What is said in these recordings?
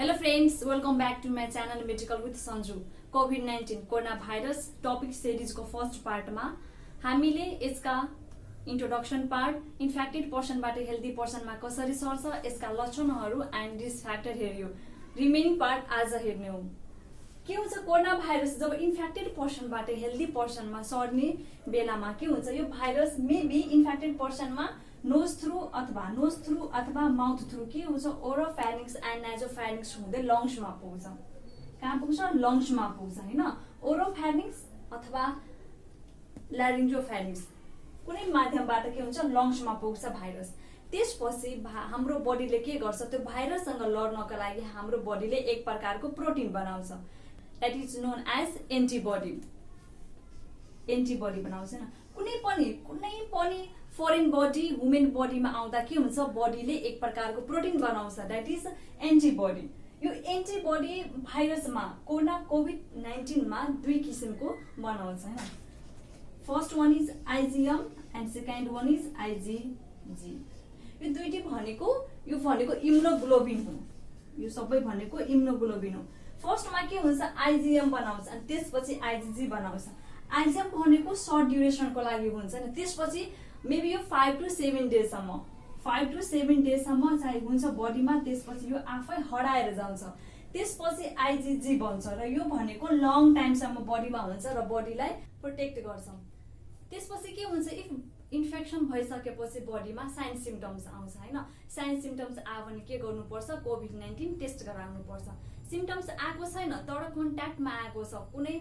Hello friends, welcome back to my channel Medical with Sanju. COVID-19 corona virus topic series को first part में हामीले यसका introduction part infected person बाट healthy person में कसरी सर्छ यसका लक्षणहरू एन्ड रिस्क फ्याक्टर हेर्यो। रिमेनिङ पार्ट आज हेर्ने हो। के हुन्छ कोरोना भाइरस जब इन्फेक्टेड पर्सन बाट हेल्दी पर्सन में सर्ने बेलामा के हुन्छ यो virus may be infected person में नोज थ्रू अथवा माउथ थ्रू के हुन्छ ओरोफेरिंक्स एन्ड नाजोफेरिंक्स हुँदै लंग्स में पुग्छ। कहाँ पुग्छ? लंग्स में पुग्छ हैन। ओरोफेरिंक्स अथवा ल्यारिन्जोफेरिंक्स कुनै माध्यमबाट के हुन्छ लंग्स में पुग्छ भाइरस। त्यसपछि हाम्रो बडीले के गर्छ त्यो भाइरससँग लड्नका लागि हाम्रो बडीले एक प्रकारको प्रोटिन बनाउँछ। That is known as antibody. Antibody बनाउँछ न। कुनै पनि फरेन बडी ह्युमन बडी में आउँदा के हुन्छ बडीले एक प्रकारको प्रोटिन बनाउँछ दैट इज एन्टिबडी। यो एन्टिबडी भाइरसमा कोभिड-19 में दुई किसिमको बनाउँछ हैन। First one is IgM and second one is IgG. यो दुईटी भनेको इम्युनोग्लोबिन हो। यो सबै भनेको इम्युनोग्लोबिन हो। फर्स्टमा के हुन्छ आइजीएम बनाउँछ अनि त्यसपछि आइजीजी बनाउँछ। आइजीएम भनेको सर्ट ड्युरेसनको लागि हुन्छ नि। त्यसपछि मेबी यो 5 to 7 डेजसम्म चाहिँ हुन्छ बडीमा। त्यसपछि यो आफै हराएर जान्छ। त्यसपछि आइजीजी बन्छ र यो भनेको लङ टाइमसम्म बडीमा हुन्छ र बडीलाई प्रोटेक्ट गर्छ। त्यसपछि के हुन्छ इफ इन्फेक्सन भइसकेपछि बडीमा साइन सिम्पटम्स आउँछ हैन। साइन सिम्पटम्स आयो भने के गर्नुपर्छ कोभिड-19 टेस्ट गराउनुपर्छ। सिम्पटम्स आएको छैन तर कन्ट्याक्टमा आएको छ कुनै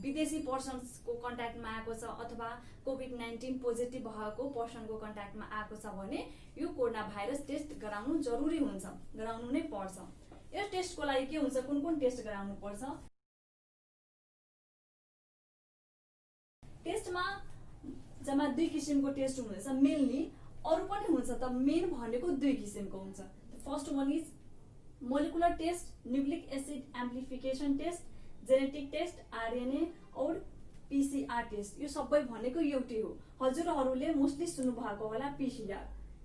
विदेशी पर्सनको कन्ट्याक्टमा आएको छ अथवा कोभिड-19 पोजिटिभ भएको पर्सनको कन्ट्याक्टमा आएको छ भने यो कोरोना भाइरस टेस्ट गराउनु जरुरी हुन्छ, गराउनु नै पर्छ। यो टेस्टको लागि के हुन्छ कुन टेस्ट गराउनु पर्छ? टेस्टमा जम्मा दुई किसिमको टेस्ट हुँदैछ मेनली। अरु पनि हुन्छ त मेन भनेको दुई किसिमको हुन्छ। First one is molecular test, nucleic acid amplification test, genetic test, RNA और पीसीआर टेस्ट। यो सबै भनेको एउटै हो। हजुरहरूले मोस्टली सुन्नु भएको होला पीसीआर।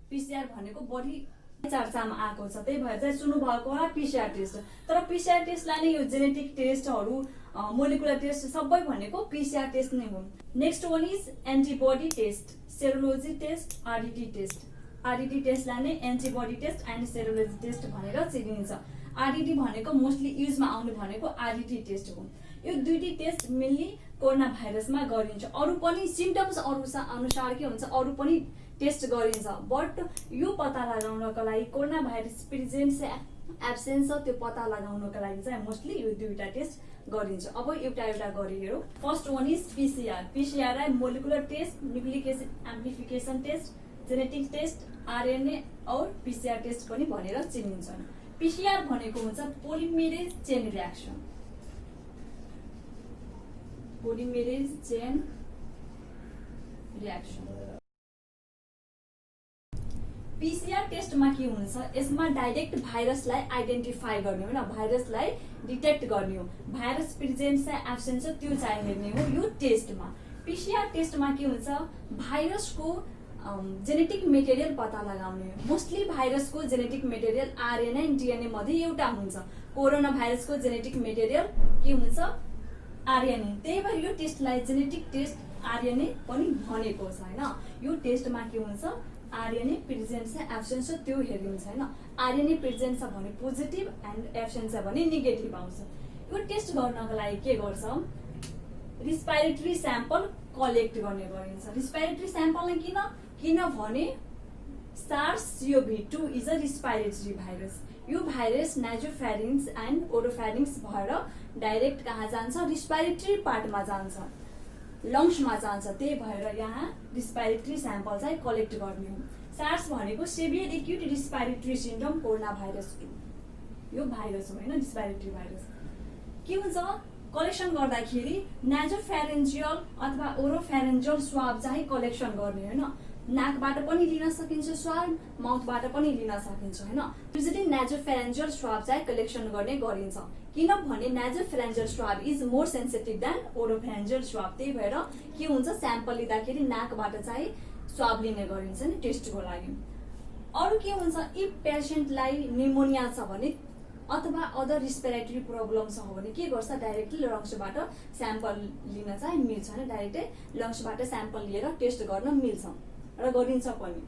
पीसीआर भनेको बढी चर्चामा आएको छ त्यही भएर चाहिँ सुन्नु भएको होला पीसीआर टेस्ट। तर पीसीआर टेस्टलाई नै यो जेनेटिक टेस्टहरू मोलिकुलर टेस्ट सबै भनेको पीसीआर टेस्ट नै हो। Next one is antibody test, serology test, RDT test. RDT टेस्टलाई नै antibody test and serology test भनेर चिनिन्छ। आरडीटी भनेको मोस्टली युजमा आउने भनेको आरडीटी टेस्ट हो। यो दुईटी टेस्ट मेनली कोरोना भाइरसमा गरिन्छ। अरु पनि सिम्पटम्स अनुसार के हुन्छ अरु पनि टेस्ट गरिन्छ बट यो पत्ता लगाउनको लागि कोरोना भाइरस प्रेजेन्स एब्सेन्स त्यो पत्ता लगाउनको लागि चाहिँ मोस्टली यो दुईटा टेस्ट गरिन्छ। अब एउटा गरी हेरौँ। First one is PCR. PCR molecular test, nucleic acid amplification test, genetic test, RNA और पीसीआर टेस्ट पनि भनेर चिनिन्छन्। पीसीआर भनेको हुन्छ polymerase chain reaction. Polymerase chain reaction. PCR टेस्टमा के हुन्छ यसमा डाइरेक्ट भाइरसलाई आइडेन्टिफाई गर्ने हो न, भाइरसलाई डिटेक्ट गर्ने हो। भाइरस प्रेजेन्स चाहिँ एब्सेन्स छ त्यो चाहिँ हेर्ने हो यो टेस्टमा। पीसीआर टेस्टमा के हुन्छ भाइरसको जेनेटिक मेटेरियल पत्ता लगाउने हो। मोस्टली भाइरसको genetic material RNA and DNA मध्ये एउटा हुन्छ। कोरोना भाइरसको जेनेटिक मेटेरियल के हुन्छ आरएनए। त्यही भएर यो टेस्टलाई जेनेटिक टेस्ट आरएनए पनि भनेको छ हैन। यो टेस्टमा के हुन्छ आरएनए प्रेजेन्ट छ एब्सेन्स छ त्यो हेरिन्छ हैन। आरएनए प्रेजेन्ट छ भने पोजिटिभ एन्ड एब्सेन्ट छ भने नेगेटिभ आउँछ। यो टेस्ट गर्नको लागि के गर्छ रेस्पिरेटरी स्याम्पल कलेक्ट गर्ने गरिन्छ। रेस्पिरेटरी स्याम्पल किनभने SARS-CoV-2 is a respiratory virus. यो भाइरस नाजोफेरिंक्स एन्ड ओरोफेरिंक्स भएर डाइरेक्ट कहाँ जान्छ रेस्पिरेटरी पार्टमा जान्छ, लंग्समा जान्छ। त्यही भएर यहाँ रेस्पिरेटरी स्याम्पल चाहिँ कलेक्ट गर्ने हो। सार्स भनेको saviour acute respiratory syndrome corona virus 2 यो भाइरस हो हैन रेस्पिरेटरी भाइरस। के हुन्छ कलेक्सन गर्दाखेरि नाजोफेरेन्जियल अथवा ओरोफेरेन्जियल स्वाब चाहिँ कलेक्सन गर्ने हैन। नाकबाट पनि लिन सकिन्छ स्वाब, माउथबाट पनि लिन सकिन्छ हैन। युजुअली नाजोफेरेन्जियल स्वाब चाहिँ कलेक्सन गर्ने गरिन्छ किनभने nasopharyngeal swab is more sensitive than oropharyngeal swab. त्यही भएर के हुन्छ स्याम्पल लिँदाखेरि नाकबाट चाहिँ स्वाब लिने गरिन्छ नि टेस्टको लागि। अरु के हुन्छ इफ पेशेन्टलाई निमोनिया छ भने अथवा अदर रेस्पिरेटरी प्रब्लम छ भने के गर्छ, डाइरेक्टली लङ्सबाट स्याम्पल लिन चाहिँ मिल्छ हैन, डाइरेक्टै लङ्सबाट स्याम्पल लिएर टेस्ट गर्न मिल्छ र गरिन्छ पनि।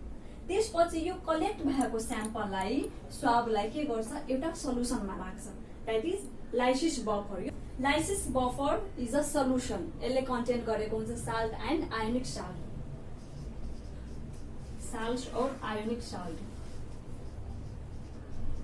त्यसपछि यो कलेक्ट भएको स्याम्पललाई स्वाबलाई के गर्छ, एउटा सल्युसनमा राख्छ, that is lysis buffer. Lysis buffer is a solution, यसले कन्टेन गरेको हुन्छ salt and ionic salt, salt और आयोनिक साल्ट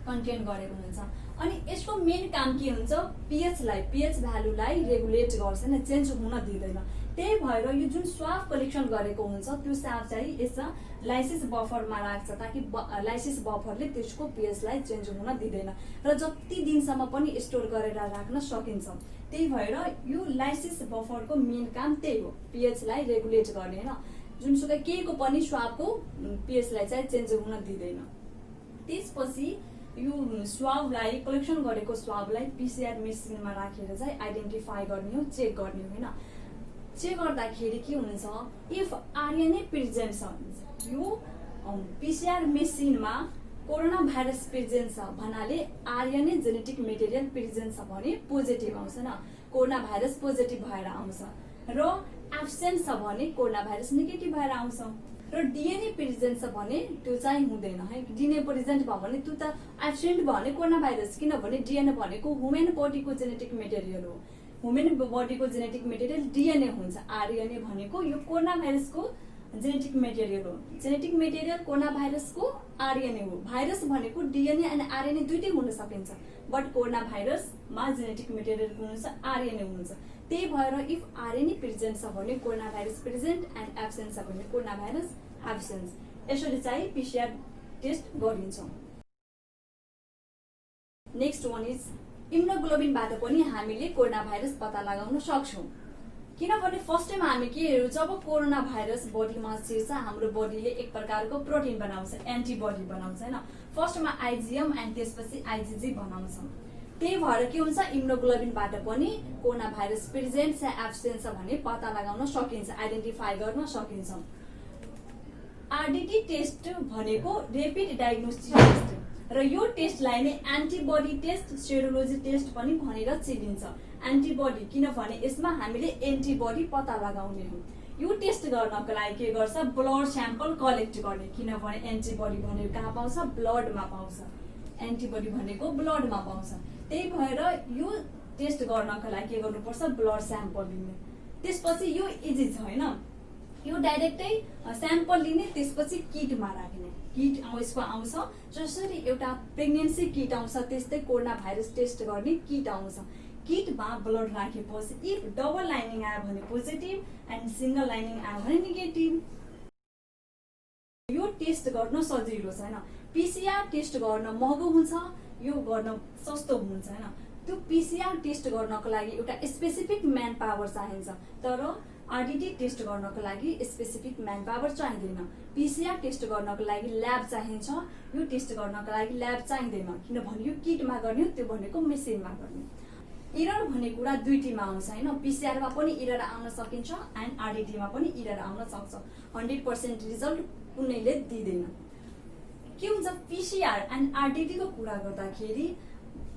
कन्टेन गरेको हुन्छ। अनि यसको मेन काम के हुन्छ, पीएच भ्यालुलाई रेगुलेट गर्छ हैन, चेन्ज हुन दिँदैन। त्यही भएर यो जुन स्वाब कलेक्सन गरेको हुन्छ त्यो स्वाब चाहिँ यसमा लाइसिस बफरमा राख्छ, ताकि लाइसिस बफरले त्यसको पीएचलाई चेन्ज हुन दिँदैन र जति दिनसम्म पनि स्टोर गरेर राख्न सकिन्छ। त्यही भएर यो लाइसिस बफरको मेन काम त्यही हो, पीएचलाई रेगुलेट गर्ने हैन, जुनसुकै केहीको पनि स्वाबको पीएचलाई चाहिँ चेन्ज हुन दिँदैन। त्यसपछि यो स्वाबलाई कलेक्सन गरेको स्वाबलाई पीसीआर मेसिनमा राखेर चाहिँ आइडेन्टिफाई गर्ने हो, चेक गर्ने हो हैन। चेक गर्दाखेरि के हुन्छ, इफ आरएनए प्रेजेन्ट छ, यो पीसीआर मेसिनमा कोरोना भाइरस प्रेजेन्ट छ भन्नाले आरएनए जेनेटिक मेटेरियल प्रेजेन्ट छ भने पोजिटिभ आउँछ न, कोरोना भाइरस पोजिटिभ भएर आउँछ, र एब्सेन्ट छ भने कोरोना भाइरस नेगेटिभ भएर आउँछ। र डीएनए प्रेजेन्ट छ भने त्यो चाहिँ हुँदैन है, डीएनए प्रेजेन्ट भयो भने त्यो त एब्सेन्ट भयो भने कोरोना भाइरस, किनभने डीएनए भनेको ह्युमन बडीको जेनेटिक मेटेरियल हो, ह्युमन बडीको जेनेटिक मेटेरियल डीएनए हुन्छ। आरएनए भनेको यो कोरोना भाइरसको जेनेटिक मेटेरियल हो, जेनेटिक मेटेरियल कोरोना भाइरसको आरएनए हो। भाइरस भनेको डीएनए एन्ड आरएनए दुइटै हुन सकिन्छ, बट कोरोना भाइरसमा जेनेटिक मेटेरियल हुन्छ आरएनए हुन्छ। त्यही भएर इफ आरएनए प्रेजेन्ट छ भने corona virus present and absent छ भने कोरोना भाइरस एब्सेन्ट, यसरी चाहिँ पीसीआर टेस्ट गरिन्छ। नेक्स्ट वान इज इम्युनोग्लोबिनबाट पनि हामीले कोरोना भाइरस पत्ता लगाउन सक्छौं, किनभने फर्स्ट टाइम हामी के हेर्छौं, जब कोरोना भाइरस बडीमा छिर्छ हाम्रो बडीले एक प्रकारको प्रोटिन बनाउँछ, एन्टिबडी बनाउँछ हैन, फर्स्टमा आइजीएम एन्ड त्यसपछि आइजीजी बनाउँछ। त्यही भएर के हुन्छ, इम्युनोग्लोबिनबाट पनि कोरोना भाइरस प्रेजेन्ट छ एब्सेन्ट छ भने पत्ता लगाउन सकिन्छ, आइडेन्टिफाई गर्न सकिन्छ। आरडीटी टेस्ट भनेको रेपिड डायग्नोस्टिक टेस्ट र यो टेस्टलाई नै एन्टिबडी टेस्ट, सेरोलोजी टेस्ट पनि भनेर चिनिन्छ। एन्टिबडी किनभने यसमा हामीले एन्टिबडी पत्ता लगाउने हो। यो टेस्ट गर्नको लागि के गर्छ, ब्लड स्याम्पल कलेक्ट गर्ने, किनभने एन्टिबडी भनेको कहाँ पाउँछ, ब्लडमा पाउँछ, एन्टिबडी भनेको ब्लडमा पाउँछ। त्यही भएर यो टेस्ट गर्नको लागि के गर्नुपर्छ, ब्लड स्याम्पल लिने। त्यसपछि यो इजी छ हैन, यो डाइरेक्टै स्याम्पल लिने, त्यसपछि किटमा राख्ने, किट यसको आउँछ, जसरी एउटा प्रेग्नेन्सी किट आउँछ त्यस्तै कोरोना भाइरस टेस्ट गर्ने किट आउँछ। किटमा ब्लड राखेपछि इफ डबल लाइनिङ आयो भने पोजिटिभ एन्ड सिंगल लाइनिङ आयो भने नेगेटिभ। यो टेस्ट गर्न सजिलो छ हैन, पीसीआर टेस्ट गर्न महँगो हुन्छ, यो गर्न सस्तो हुन्छ हैन। त्यो पीसीआर टेस्ट गर्नको लागि एउटा स्पेसिफिक म्यान पावर चाहिन्छ, तर आरडीटी टेस्ट गर्नको लागि स्पेसिफिक म्यान पावर चाहिँदैन। पीसीआर टेस्ट गर्नको लागि ल्याब चाहिन्छ, यो टेस्ट गर्नको लागि ल्याब चाहिँदैन, किनभने यो किटमा गर्ने हो, त्यो भनेको मेसिनमा गर्ने। इरर भन्ने कुरा दुईटीमा आउँछ हैन, पीसीआरमा पनि इरर आउन सकिन्छ एन्ड आरडीटीमा पनि इरर आउन सक्छ। 100% रिजल्ट कुनैले दिँदैन। के हुन्छ, पीसीआर एन्ड आरडीटी को कुरा गर्दाखेरि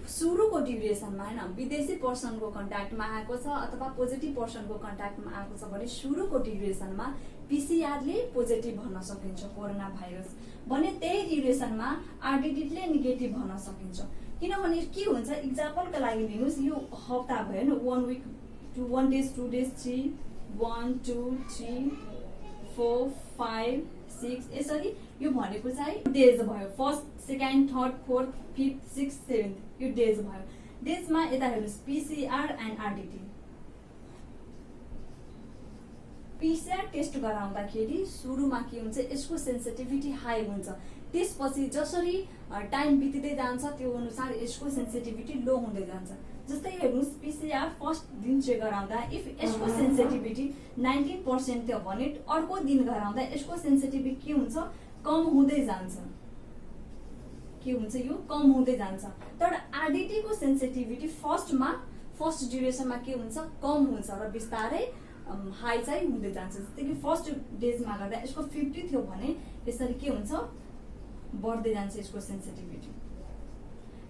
सुरुको ड्युरेसनमा हैन, विदेशी पर्सनको कन्ट्याक्टमा आएको छ अथवा पोजिटिभ पर्सनको कन्ट्याक्टमा आएको छ भने सुरुको ड्युरेसनमा पीसीआरले पोजिटिभ भन्न सकिन्छ कोरोना भाइरस भने, त्यही ड्युरेसनमा आरडीटीले नेगेटिभ भन्न सकिन्छ। किनभने के हुन्छ, एक्जाम्पलका लागि लिनुस्, यो हप्ता भयो हैन, 1 वीक टु 1 डेज 2 डेज 3 1 2 3 4 5 6 यसरी यो भनेको चाहिँ डेज भयो, first second third fourth fifth sixth seventh यो डेज भयो। डेजमा यता हेर्नुस्, PCR and RDT. PCR test गराउँदाखेरि सुरुमा के हुन्छ, यसको सेन्सिटिभिटी हाई हुन्छ, त्यसपछि जसरी टाइम बितिँदै जान्छ त्यो अनुसार यसको सेन्सिटिभिटी लो हुँदै जान्छ। जस्तै हेर्नुस्, पीसीआर फर्स्ट दिन चेक गराउँदा इफ यसको सेन्सिटिभिटी 19% थियो भने अर्को दिन गराउँदा यसको सेन्सिटिभिटी के हुन्छ, कम हुँदै जान्छ। के हुन्छ, यो कम हुँदै जान्छ। तर आरडीटी को सेन्सिटिभिटी फर्स्ट ड्युरेसनमा के हुन्छ, कम हुन्छ र बिस्तारै हाई चाहिँ हुँदै जान्छ। जस्तै कि फर्स्ट डेजमा गर्दा यसको 50 थियो भने यसरी के हुन्छ, बढ्दै जान्छ यसको सेन्सिटिभिटी।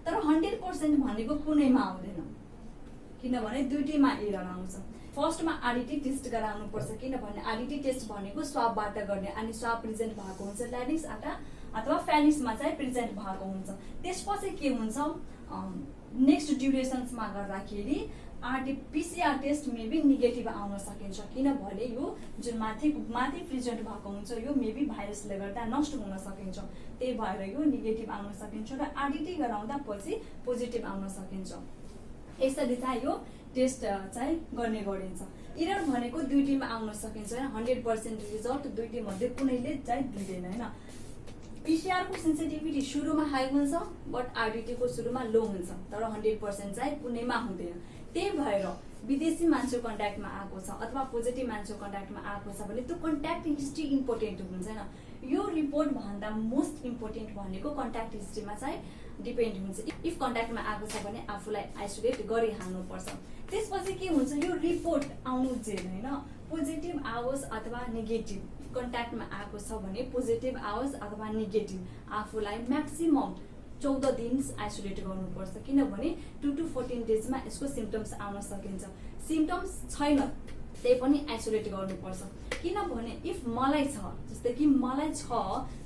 तर 100% भनेको कुनैमा आउँदैन, किनभने दुईटैमा एरर आउँछ। फर्स्टमा आरडिटी टेस्ट गराउनु पर्छ, किनभने आरडिटी टेस्ट भनेको स्वाबबाट गर्ने अनि स्वाब प्रेजेन्ट भएको हुन्छ ल्यारिङ्स अथवा फेनिक्समा चाहिँ प्रेजेन्ट भएको हुन्छ। त्यसपछि के हुन्छ, नेक्स्ट ड्युरेसन्समा गर्दाखेरि आरटिपिसिआर टेस्ट मेबी नेगेटिभ आउन सकिन्छ, किनभने यो जुन माथि प्रेजेन्ट भएको हुन्छ यो मेबी भाइरसले गर्दा नष्ट हुन सकिन्छ, त्यही भएर यो नेगेटिभ आउन सकिन्छ र आरडिटी गराउँदा पछि पोजिटिभ आउन सकिन्छ। यसरी चाहिँ यो टेस्ट चाहिँ गर्ने गरिन्छ। एरर भनेको दुईटैमा आउन सकिन्छ, 100% रिजल्ट दुईटै मध्ये कुनैले चाहिँ दिँदैन हैन। पीसीआर को सेन्सिटिभिटी सुरुमा हाई हुन्छ बट आरडिटी को सुरुमा लो हुन्छ, तर 100% चाहिँ कुनैमा हुँदैन। त्यही भएर विदेशी मान्छे कन्ट्याक्टमा आएको छ अथवा पोजिटिभ मान्छे कन्ट्याक्टमा आएको छ भने त्यो कन्ट्याक्ट हिस्ट्री इम्पोर्टेन्ट हुन्छ हैन। यो रिपोर्ट भन्दा मोस्ट इम्पोर्टेन्ट भनेको कन्ट्याक्ट हिस्ट्रीमा चाहिँ डिपेन्ड हुन्छ। इफ कन्ट्याक्टमा आएको छ भने आफूलाई आइसोलेट गरिहाल्नुपर्छ। त्यसपछि के हुन्छ, यो रिपोर्ट आउनु जेल हैन, पोजिटिभ आओस् अथवा नेगेटिभ कन्ट्याक्टमा आएको छ भने पोजिटिभ आओस् अथवा नेगेटिभ आफूलाई म्याक्सिमम 14 दिन आइसोलेट गर्नुपर्छ, किनभने 2 to 14 डेजमा यसको सिम्पटम्स आउन सकिन्छ। सिम्पटम्स छैन त्यही पनि आइसोलेट गर्नुपर्छ, किनभने इफ मलाई छ, जस्तै कि मलाई छ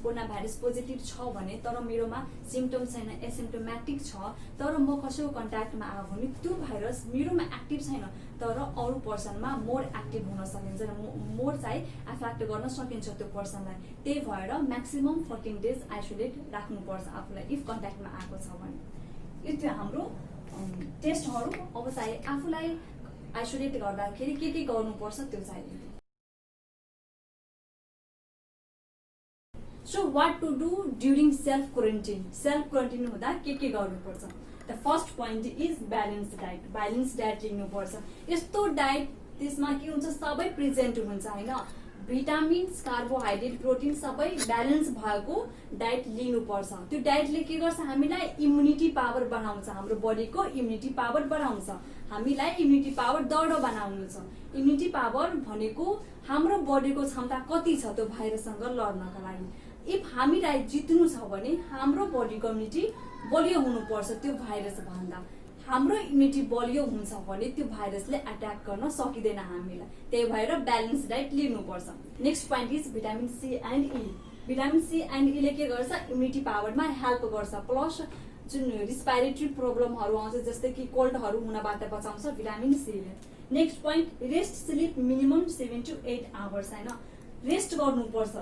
कोरोना भाइरस पोजिटिभ छ भने तर मेरोमा सिम्पटम छैन, एसिम्प्टोमेटिक छ, तर म कसैको कन्ट्याक्टमा आयो भने त्यो भाइरस मेरोमा एक्टिभ छैन तर अरू पर्सनमा मोर एक्टिभ हुन सकिन्छ र मोर चाहिँ एफेक्ट गर्न सकिन्छ त्यो पर्सनलाई। त्यही भएर म्याक्सिमम 14 डेज आइसोलेट राख्नुपर्छ आफूलाई इफ कन्ट्याक्टमा आएको छ भने। यो त्यो हाम्रो टेस्टहरू। अब चाहिँ आफूलाई आइसोलेट गर्दाखेरि के गर्नुपर्छ त्यो चाहिँ। So what to do during self quarantine. Self quarantine हुँदा के गर्नुपर्छ? The first point is balance diet. Balance diet लिनुपर्छ। यस्तो डाइट त्यसमा के हुन्छ, सबै प्रेजेन्ट हुन्छ हैन, भिटामिन्स, कार्बोहाइड्रेट, प्रोटिन सबै ब्यालेन्स भएको डाइट लिनुपर्छ। त्यो डाइटले के गर्छ, हामीलाई इम्युनिटी पावर बढाउँछ, हाम्रो बडीको इम्युनिटी पावर बढाउँछ, हामीलाई इम्युनिटी पावर दृढ बनाउनु छ। इम्युनिटी पावर भनेको हाम्रो बडीको क्षमता कति छ त्यो भाइरससँग लड्नका लागि। इफ हामीलाई जित्नु छ भने हाम्रो बडीको इम्युनिटी बलियो हुनुपर्छ त्यो भाइरस भन्दा। हाम्रो इम्युनिटी बलियो हुन्छ भने त्यो भाइरसले अट्याक गर्न सकिँदैन हामीलाई। त्यही भएर ब्यालेन्स डाइट लिनुपर्छ। Next point is vitamin C and E. Vitamin C and ईले के गर्छ, इम्युनिटी पावरमा हेल्प गर्छ, प्लस जुन रेस्पिरेटरी प्रब्लमहरू आउँछ जस्तै कि कोल्डहरू हुनबाट बचाउँछ भिटामिन सीले। Next point, rest sleep minimum 7 to 8 hours हैन, रेस्ट गर्नुपर्छ।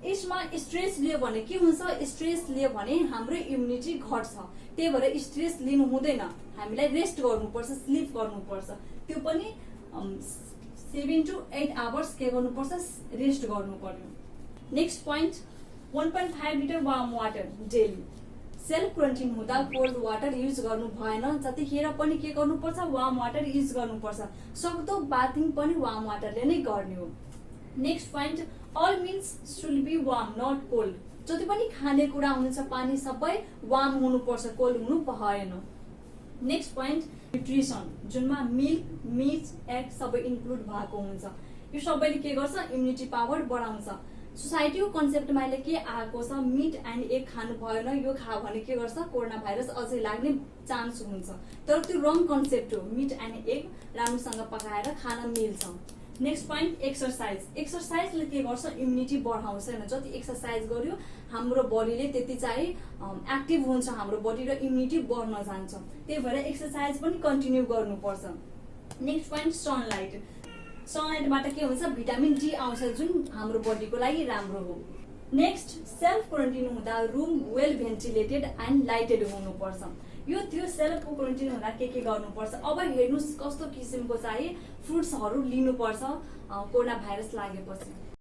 यसमा स्ट्रेस लियो भने के हुन्छ, स्ट्रेस लियो भने हाम्रो इम्युनिटी घट्छ, त्यही भएर स्ट्रेस लिनु हुँदैन, हामीलाई रेस्ट गर्नुपर्छ, स्लिप गर्नुपर्छ। त्यो पनि 7 to 8 आवर्स के गर्नुपर्छ, रेस्ट गर्नु पर्यो। Next point, 1.5 litre warm water daily. Self quarantine हुँदा कोल्ड वाटर युज गर्नु भएन, जतिखेर पनि के गर्नुपर्छ, वार्म वाटर युज गर्नुपर्छ। सक्दो बाथिङ पनि वार्म वाटरले नै गर्ने हो। Next point, all meals should be warm not cold. जति पनि खानेकुरा हुन्छ पानी सबै वार्म हुनुपर्छ, कोल्ड हुनु भएन। नेक्स्ट पोइन्ट, न्युट्रिसन, जुनमा मिल्क, मिट, एग सबै इन्क्लुड भएको हुन्छ। यो सबैले के गर्छ, इम्युनिटी पावर बढाउँछ। सोसाइटीको कन्सेप्टमा अहिले के आएको छ, मिट एन्ड एग खानु भएन, यो खायो भने के गर्छ, कोरोना भाइरस अझै लाग्ने चान्स हुन्छ। तर त्यो रङ कन्सेप्ट हो, मिट एन्ड एग राम्रोसँग पकाएर खान मिल्छ। Next point, exercise. एक्सरसाइजले के गर्छ, इम्युनिटी बढाउँछ हैन। जति एक्सरसाइज गर्यो हाम्रो बडीले त्यति चाहिँ एक्टिभ हुन्छ हाम्रो बडी र इम्युनिटी बढ्न जान्छ। त्यही भएर एक्सरसाइज पनि कन्टिन्यू गर्नुपर्छ। Next point, sunlight. सनलाइटबाट के हुन्छ, भिटामिन डी आउँछ जुन हाम्रो बडीको लागि राम्रो हो। नेक्स्ट, सेल्फ क्वारेन्टाइन हुँदा room well ventilated and lighted हुनुपर्छ। यो त्यो सेल्फ क्वारेन्टाइन हुँदा के गर्नुपर्छ, अब हेर्नुस् कस्तो किसिमको चाहिँ फ्रुट्सहरू लिनुपर्छ कोरोना भाइरस लागेपछि।